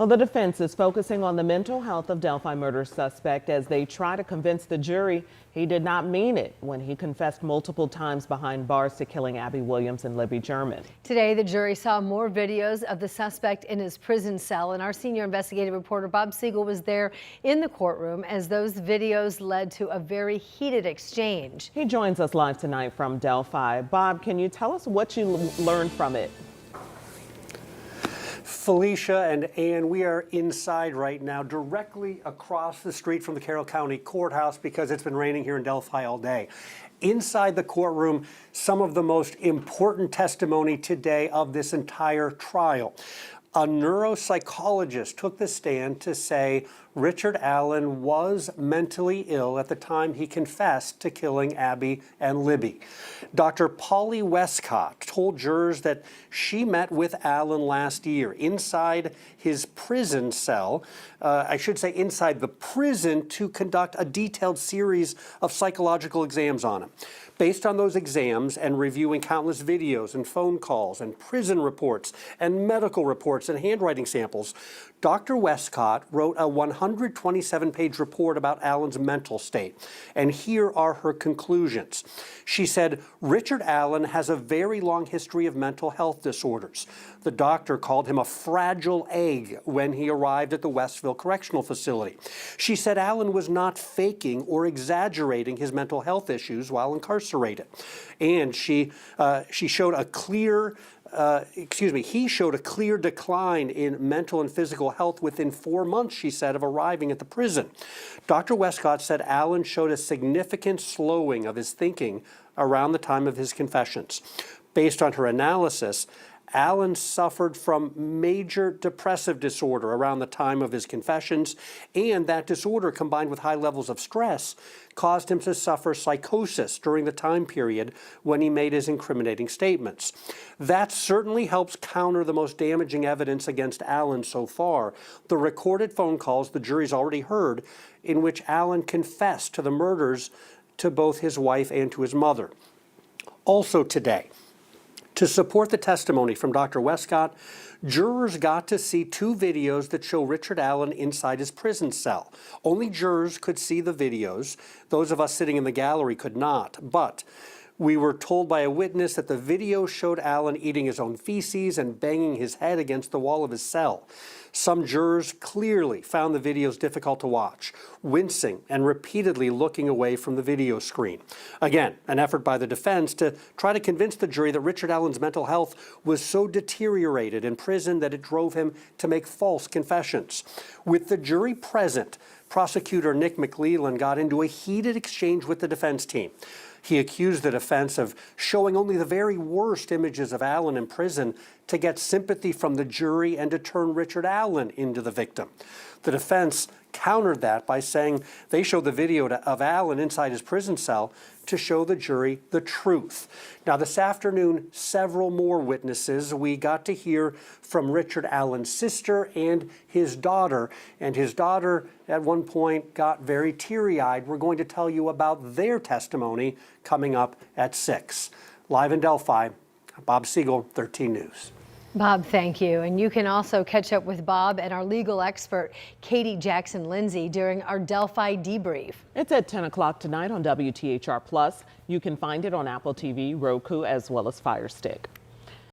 Well, the defense is focusing on the mental health of Delphi murder suspect as they try to convince the jury he did not mean it when he confessed multiple times behind bars to killing Abby Williams and Libby German. Today, the jury saw more videos of the suspect in his prison cell, and our senior investigative reporter Bob Siegel was there in the courtroom as those videos led to a very heated exchange. He joins us live tonight from Delphi. Bob, can you tell us what you learned from it? Felicia and Ann, we are inside right now, directly across the street from the Carroll County Courthouse because it's been raining here in Delphi all day. Inside the courtroom, some of the most important testimony today of this entire trial. A neuropsychologist took the stand to say Richard Allen was mentally ill at the time he confessed to killing Abby and Libby. Dr. Polly Westcott told jurors that she met with Allen last year inside his prison cell, inside the prison, to conduct a detailed series of psychological exams on him. Based on those exams and reviewing countless videos and phone calls and prison reports and medical reports and handwriting samples, Dr. Westcott wrote a 127-page report about Allen's mental state. And here are her conclusions. She said, Richard Allen has a very long history of mental health disorders. The doctor called him a fragile egg when he arrived at the Westville Correctional Facility. She said Allen was not faking or exaggerating his mental health issues while incarcerated. And he showed a clear decline in mental and physical health within 4 months, she said, of arriving at the prison. Dr. Westcott said Allen showed a significant slowing of his thinking around the time of his confessions. Based on her analysis, Allen suffered from major depressive disorder around the time of his confessions, and that disorder, combined with high levels of stress, caused him to suffer psychosis during the time period when he made his incriminating statements. That certainly helps counter the most damaging evidence against Allen so far, the recorded phone calls the jury's already heard in which Allen confessed to the murders to both his wife and to his mother. Also today, to support the testimony from Dr. Westcott, jurors got to see 2 videos that show Richard Allen inside his prison cell. Only jurors could see the videos. Those of us sitting in the gallery could not. But we were told by a witness that the video showed Allen eating his own feces and banging his head against the wall of his cell. Some jurors clearly found the videos difficult to watch, wincing and repeatedly looking away from the video screen. Again, an effort by the defense to try to convince the jury that Richard Allen's mental health was so deteriorated in prison that it drove him to make false confessions. With the jury present, prosecutor Nick McLeland got into a heated exchange with the defense team. He accused the defense of showing only the very worst images of Allen in prison to get sympathy from the jury and to turn Richard Allen into the victim. The defense countered that by saying they showed the video of Allen inside his prison cell to show the jury the truth. Now, this afternoon, several more witnesses. We got to hear from Richard Allen's sister and his daughter. And his daughter, at one point, got very teary-eyed. We're going to tell you about their testimony coming up at 6. Live in Delphi, Bob Siegel, 13 News. Bob, thank you. And you can also catch up with Bob and our legal expert, Katie Jackson-Lindsay, during our Delphi debrief. It's at 10 o'clock tonight on WTHR Plus. You can find it on Apple TV, Roku, as well as Fire Stick.